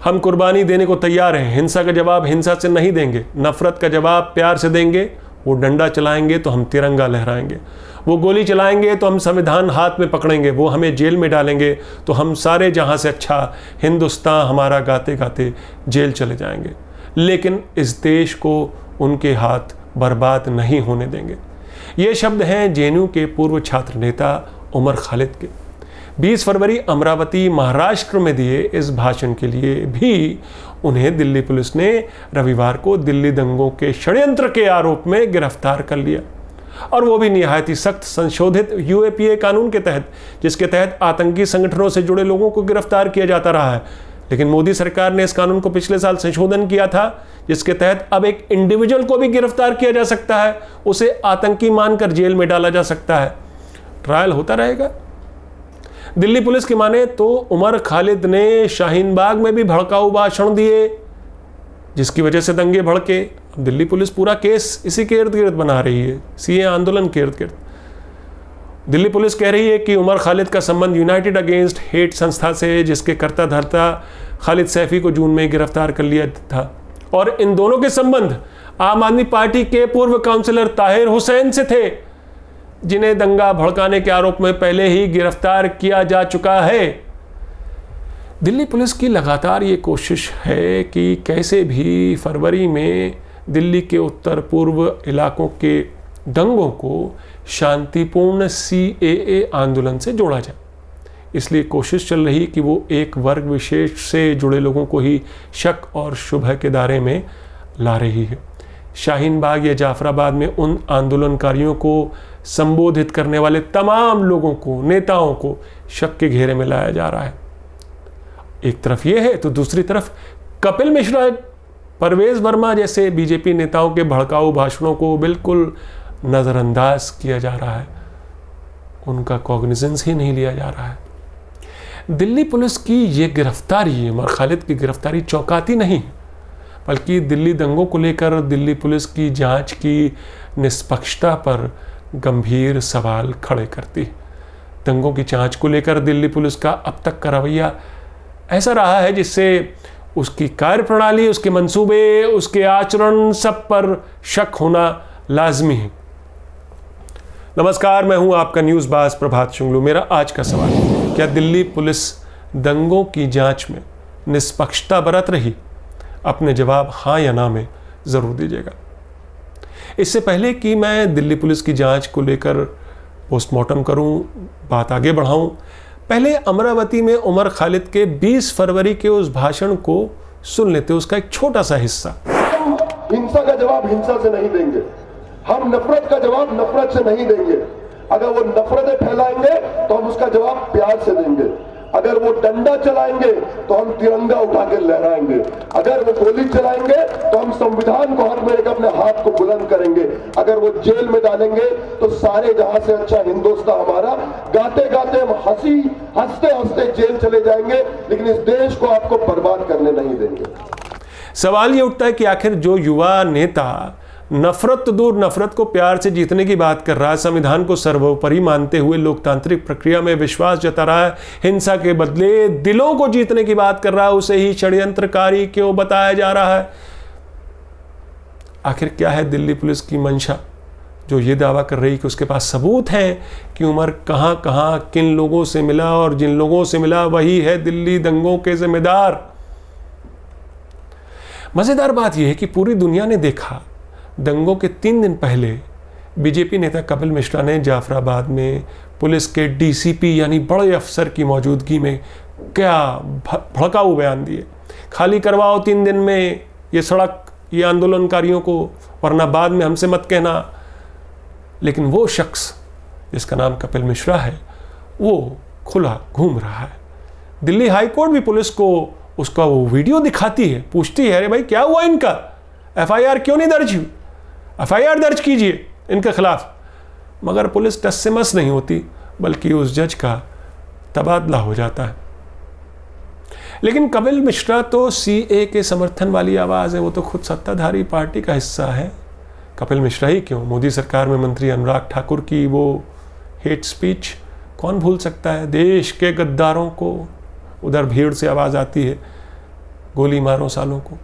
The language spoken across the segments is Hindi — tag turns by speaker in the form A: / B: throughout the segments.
A: हम कुर्बानी देने को तैयार हैं, हिंसा का जवाब हिंसा से नहीं देंगे, नफरत का जवाब प्यार से देंगे। वो डंडा चलाएंगे तो हम तिरंगा लहराएंगे, वो गोली चलाएंगे तो हम संविधान हाथ में पकड़ेंगे, वो हमें जेल में डालेंगे तो हम सारे जहां से अच्छा हिंदुस्तान हमारा गाते गाते जेल चले जाएंगे, लेकिन इस देश को उनके हाथ बर्बाद नहीं होने देंगे। ये शब्द हैं जेएनयू के पूर्व छात्र नेता उमर खालिद के। 20 फरवरी अमरावती महाराष्ट्र में दिए इस भाषण के लिए भी उन्हें दिल्ली पुलिस ने रविवार को दिल्ली दंगों के षड्यंत्र के आरोप में गिरफ्तार कर लिया, और वो भी निहायत ही सख्त संशोधित यूएपीए कानून के तहत, जिसके तहत आतंकी संगठनों से जुड़े लोगों को गिरफ्तार किया जाता रहा है। लेकिन मोदी सरकार ने इस कानून को पिछले साल संशोधन किया था, जिसके तहत अब एक इंडिविजुअल को भी गिरफ्तार किया जा सकता है, उसे आतंकी मानकर जेल में डाला जा सकता है। ट्रायल होता रहेगा। दिल्ली पुलिस की माने तो उमर खालिद ने शाहीन बाग में भी भड़काऊ भाषण दिए, जिसकी वजह से दंगे भड़के। अब दिल्ली पुलिस पूरा केस इसी के इर्द गिर्द बना रही है, सीए आंदोलन के इर्द गिर्द। दिल्ली पुलिस कह रही है कि उमर खालिद का संबंध यूनाइटेड अगेंस्ट हेट संस्था से है, जिसके कर्ता धर्ता खालिद सैफी को जून में गिरफ्तार कर लिया था, और इन दोनों के संबंध आम आदमी पार्टी के पूर्व काउंसिलर ताहिर हुसैन से थे, जिन्हें दंगा भड़काने के आरोप में पहले ही गिरफ्तार किया जा चुका है। दिल्ली पुलिस की लगातार ये कोशिश है कि कैसे भी फरवरी में दिल्ली के उत्तर पूर्व इलाकों के दंगों को शांतिपूर्ण सीएए आंदोलन से जोड़ा जाए। इसलिए कोशिश चल रही कि वो एक वर्ग विशेष से जुड़े लोगों को ही शक और शुभ के दायरे में ला रही है। शाहीन बाग या जाफराबाद में उन आंदोलनकारियों को संबोधित करने वाले तमाम लोगों को, नेताओं को शक के घेरे में लाया जा रहा है। एक तरफ ये है तो दूसरी तरफ कपिल मिश्रा, परवेज वर्मा जैसे बीजेपी नेताओं के भड़काऊ भाषणों को बिल्कुल नज़रअंदाज किया जा रहा है, उनका कॉग्निजेंस ही नहीं लिया जा रहा है। दिल्ली पुलिस की ये गिरफ्तारी, उमर खालिद की गिरफ्तारी चौंकाती नहीं, बल्कि दिल्ली दंगों को लेकर दिल्ली पुलिस की जांच की निष्पक्षता पर गंभीर सवाल खड़े करती है। दंगों की जांच को लेकर दिल्ली पुलिस का अब तक का रवैया ऐसा रहा है जिससे उसकी कार्यप्रणाली, उसके मंसूबे, उसके आचरण, सब पर शक होना लाजमी है। नमस्कार, मैं हूं आपका न्यूज़ बाज प्रभात शुंगलू। मेरा आज का सवाल, क्या दिल्ली पुलिस दंगों की जांच में निष्पक्षता बरत रही? अपने जवाब हाँ या ना में ज़रूर दीजिएगा। इससे पहले कि मैं दिल्ली पुलिस की जांच को लेकर पोस्टमार्टम करूं, बात आगे बढ़ाऊं, पहले अमरावती में उमर खालिद के 20 फरवरी के उस भाषण को सुन लेते, उसका एक छोटा सा हिस्सा।
B: हम हिंसा का जवाब हिंसा से नहीं देंगे, हम नफरत का जवाब नफरत से नहीं देंगे। अगर वो नफरतें फैलाएंगे तो हम उसका जवाब प्यार से देंगे। अगर वो डंडा चलाएंगे तो हम तिरंगा उठा के लहराएंगे। अगर वो गोली चलाएंगे तो हम संविधान को हाथ में लेकर अपने हाथ को बुलंद करेंगे। अगर वो जेल में डालेंगे तो सारे जहां से अच्छा हिंदुस्तान हमारा गाते गाते हम हंसते हंसते जेल चले जाएंगे, लेकिन इस देश को आपको बर्बाद करने नहीं देंगे।
A: सवाल ये उठता है कि आखिर जो युवा नेता नफरत तो दूर, नफरत को प्यार से जीतने की बात कर रहा है, संविधान को सर्वोपरि मानते हुए लोकतांत्रिक प्रक्रिया में विश्वास जता रहा है, हिंसा के बदले दिलों को जीतने की बात कर रहा है, उसे ही षड्यंत्रकारी क्यों बताया जा रहा है? आखिर क्या है दिल्ली पुलिस की मंशा, जो ये दावा कर रही कि उसके पास सबूत हैं कि उमर कहां कहां किन लोगों से मिला, और जिन लोगों से मिला वही है दिल्ली दंगों के जिम्मेदार? मजेदार बात यह है कि पूरी दुनिया ने देखा, दंगों के 3 दिन पहले बीजेपी नेता कपिल मिश्रा ने जाफराबाद में पुलिस के डीसीपी यानी बड़े अफसर की मौजूदगी में क्या भड़काऊ बयान दिए। खाली करवाओ 3 दिन में ये सड़क, ये आंदोलनकारियों को, वरना बाद में हमसे मत कहना। लेकिन वो शख्स जिसका नाम कपिल मिश्रा है, वो खुला घूम रहा है। दिल्ली हाई कोर्ट भी पुलिस को उसका वो वीडियो दिखाती है, पूछती है, अरे भाई क्या हुआ इनका, एफआईआर क्यों नहीं दर्ज हुई, एफआईआर दर्ज कीजिए इनके खिलाफ। मगर पुलिस टस से मस नहीं होती, बल्कि उस जज का तबादला हो जाता है। लेकिन कपिल मिश्रा तो सीए के समर्थन वाली आवाज़ है, वो तो खुद सत्ताधारी पार्टी का हिस्सा है। कपिल मिश्रा ही क्यों, मोदी सरकार में मंत्री अनुराग ठाकुर की वो हेट स्पीच कौन भूल सकता है। देश के गद्दारों को, उधर भीड़ से आवाज़ आती है, गोली मारो सालों को।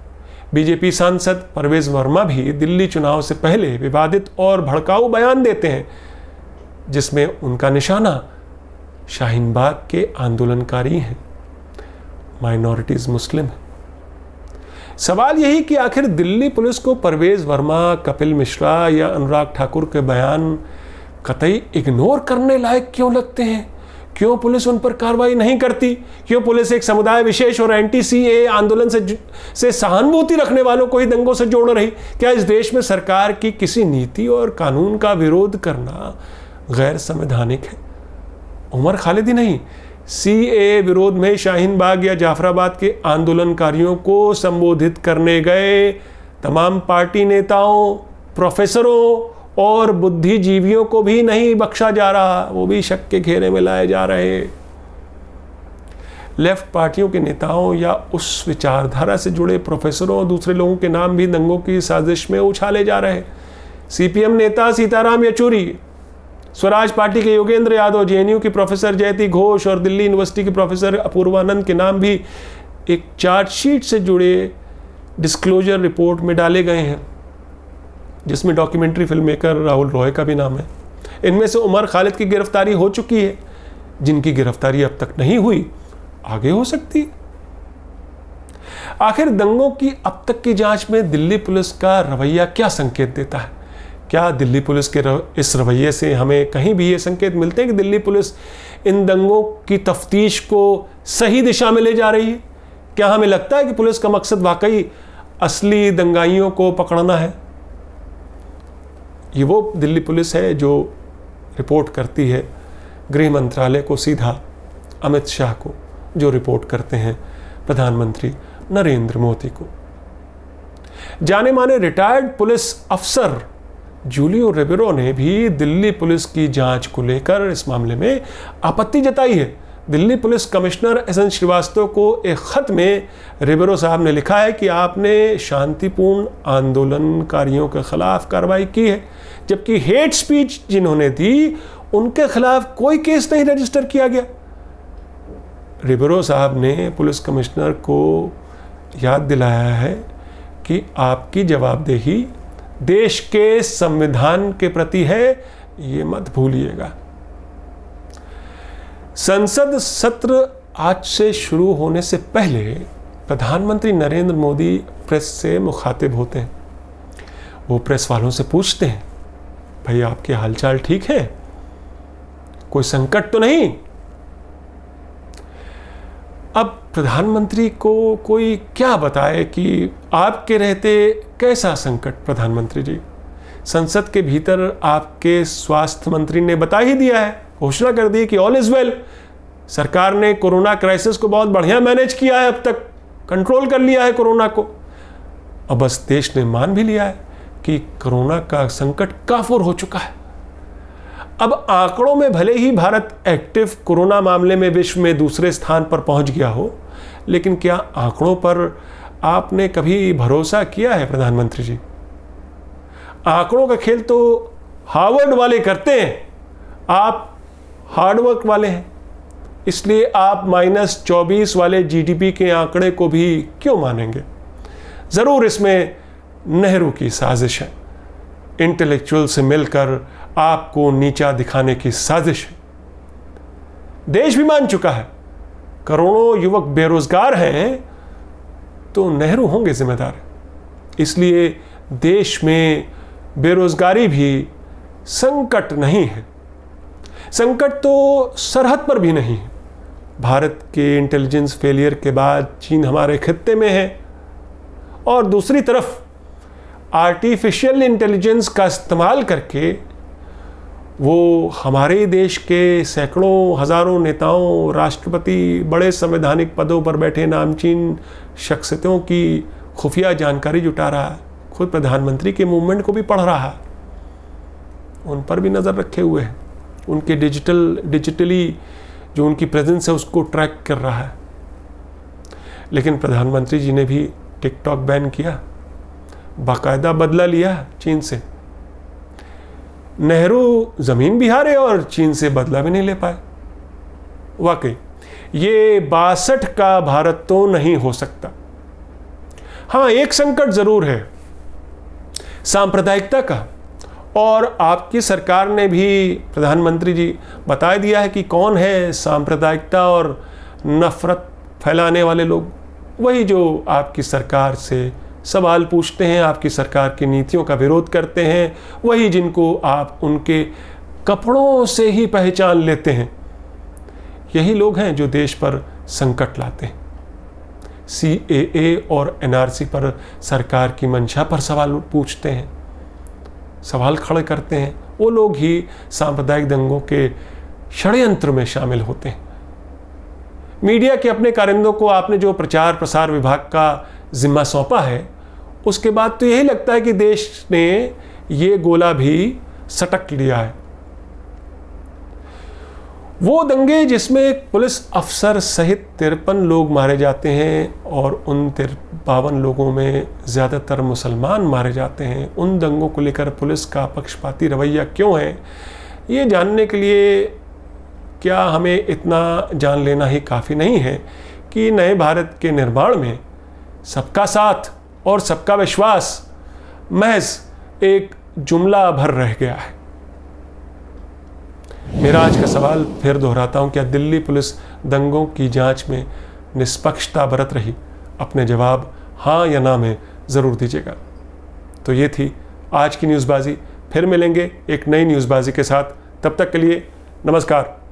A: बीजेपी सांसद परवेज वर्मा भी दिल्ली चुनाव से पहले विवादित और भड़काऊ बयान देते हैं, जिसमें उनका निशाना शाहीन बाग के आंदोलनकारी हैं, माइनॉरिटीज मुस्लिम है। सवाल यही कि आखिर दिल्ली पुलिस को परवेज वर्मा, कपिल मिश्रा या अनुराग ठाकुर के बयान कतई इग्नोर करने लायक क्यों लगते हैं? क्यों पुलिस उन पर कार्रवाई नहीं करती? क्यों पुलिस एक समुदाय विशेष और एंटी सीए आंदोलन से सहानुभूति रखने वालों को ही दंगों से जोड़ रही? क्या इस देश में सरकार की किसी नीति और कानून का विरोध करना गैर संवैधानिक है? उमर खालिद ही नहीं, सीए विरोध में शाहीन बाग या जाफराबाद के आंदोलनकारियों को संबोधित करने गए तमाम पार्टी नेताओं, प्रोफेसरों और बुद्धिजीवियों को भी नहीं बख्शा जा रहा, वो भी शक के घेरे में लाए जा रहे। लेफ्ट पार्टियों के नेताओं या उस विचारधारा से जुड़े प्रोफेसरों और दूसरे लोगों के नाम भी दंगों की साजिश में उछाले जा रहे। सीपीएम नेता सीताराम येचुरी, स्वराज पार्टी के योगेंद्र यादव, जेएनयू की प्रोफेसर जयती घोष और दिल्ली यूनिवर्सिटी की प्रोफेसर अपूर्वानंद के नाम भी एक चार्जशीट से जुड़े डिस्क्लोजर रिपोर्ट में डाले गए हैं, जिसमें documentary film maker Rahul Roy का भी नाम है। इनमें से उमर खालिद की गिरफ्तारी हो चुकी है, जिनकी गिरफ्तारी अब तक नहीं हुई, आगे हो सकती है। आखिर दंगों की अब तक की जांच में दिल्ली पुलिस का रवैया क्या संकेत देता है? क्या दिल्ली पुलिस के इस रवैये से हमें कहीं भी ये संकेत मिलते हैं कि दिल्ली पुलिस इन दंगों की तफ्तीश को सही दिशा में ले जा रही है? क्या हमें लगता है कि पुलिस का मकसद वाकई असली दंगाइयों को पकड़ना है? ये वो दिल्ली पुलिस है जो रिपोर्ट करती है गृह मंत्रालय को सीधा अमित शाह को, जो रिपोर्ट करते हैं प्रधानमंत्री नरेंद्र मोदी को। जाने माने रिटायर्ड पुलिस अफसर जूलियो रिबेरो ने भी दिल्ली पुलिस की जांच को लेकर इस मामले में आपत्ति जताई है। Delhi police commissioner SN Srivastava को एक खत में रिबेरो साहब ने लिखा है कि आपने शांतिपूर्ण आंदोलनकारियों के खिलाफ कार्रवाई की है, जबकि हेट स्पीच जिन्होंने दी उनके खिलाफ कोई केस नहीं रजिस्टर किया गया। रिबेरो साहब ने पुलिस कमिश्नर को याद दिलाया है कि आपकी जवाबदेही देश के संविधान के प्रति है, ये मत भूलिएगा। संसद सत्र आज से शुरू होने से पहले प्रधानमंत्री नरेंद्र मोदी प्रेस से मुखातिब होते हैं। वो प्रेस वालों से पूछते हैं, भाई आपके हालचाल ठीक है? कोई संकट तो नहीं? अब प्रधानमंत्री को कोई क्या बताए कि आपके रहते कैसा संकट? प्रधानमंत्री जी, संसद के भीतर आपके स्वास्थ्य मंत्री ने बता ही दिया है, घोषणा कर दी कि ऑल इज वेल। सरकार ने कोरोना क्राइसिस को बहुत बढ़िया मैनेज किया है, अब तक कंट्रोल कर लिया है कोरोना को। अब बस देश ने मान भी लिया है कि कोरोना का संकट काफूर हो चुका है। अब आंकड़ों में भले ही भारत एक्टिव कोरोना मामले में विश्व में दूसरे स्थान पर पहुंच गया हो, लेकिन क्या आंकड़ों पर आपने कभी भरोसा किया है प्रधानमंत्री जी? आंकड़ों का खेल तो हार्वर्ड वाले करते हैं, आप हार्डवर्क वाले हैं, इसलिए आप -24 वाले जीडीपी के आंकड़े को भी क्यों मानेंगे? जरूर इसमें नेहरू की साजिश है, इंटेलेक्चुअल से मिलकर आपको नीचा दिखाने की साजिश है। देश भी मान चुका है, करोड़ों युवक बेरोजगार हैं, तो नेहरू होंगे जिम्मेदार। इसलिए देश में बेरोजगारी भी संकट नहीं है। संकट तो सरहद पर भी नहीं है। भारत के इंटेलिजेंस फेलियर के बाद चीन हमारे खित्ते में है, और दूसरी तरफ आर्टिफिशियल इंटेलिजेंस का इस्तेमाल करके वो हमारे देश के सैकड़ों हजारों नेताओं, राष्ट्रपति, बड़े संवैधानिक पदों पर बैठे नामचीन शख्सियतों की खुफिया जानकारी जुटा रहा है। खुद प्रधानमंत्री के मूवमेंट को भी पढ़ रहा है, उन पर भी नज़र रखे हुए हैं, उनके डिजिटली जो उनकी प्रेजेंस है उसको ट्रैक कर रहा है। लेकिन प्रधानमंत्री जी ने भी टिकटॉक बैन किया, बाकायदा बदला लिया चीन से। नेहरू जमीन भी हारे और चीन से बदला भी नहीं ले पाए। वाकई ये 62 का भारत तो नहीं हो सकता। हाँ, एक संकट जरूर है सांप्रदायिकता का, और आपकी सरकार ने भी, प्रधानमंत्री जी, बता दिया है कि कौन है सांप्रदायिकता और नफरत फैलाने वाले लोग। वही जो आपकी सरकार से सवाल पूछते हैं, आपकी सरकार की नीतियों का विरोध करते हैं, वही जिनको आप उनके कपड़ों से ही पहचान लेते हैं, यही लोग हैं जो देश पर संकट लाते हैं। CAA और NRC पर सरकार की मंशा पर सवाल पूछते हैं, सवाल खड़े करते हैं, वो लोग ही सांप्रदायिक दंगों के षड्यंत्र में शामिल होते हैं। मीडिया के अपने कारिंदों को आपने जो प्रचार प्रसार विभाग का जिम्मा सौंपा है, उसके बाद तो यही लगता है कि देश ने ये गोला भी सटक लिया है। वो दंगे जिसमें एक पुलिस अफसर सहित 53 लोग मारे जाते हैं और उन 52 लोगों में ज़्यादातर मुसलमान मारे जाते हैं, उन दंगों को लेकर पुलिस का पक्षपाती रवैया क्यों है, ये जानने के लिए क्या हमें इतना जान लेना ही काफ़ी नहीं है कि नए भारत के निर्माण में सबका साथ और सबका विश्वास महज एक जुमला भर रह गया है। मेरा आज का सवाल फिर दोहराता हूं, क्या दिल्ली पुलिस दंगों की जांच में निष्पक्षता बरत रही? अपने जवाब हाँ या ना में ज़रूर दीजिएगा। तो ये थी आज की न्यूज़बाजी। फिर मिलेंगे एक नई न्यूज़बाजी के साथ। तब तक के लिए नमस्कार।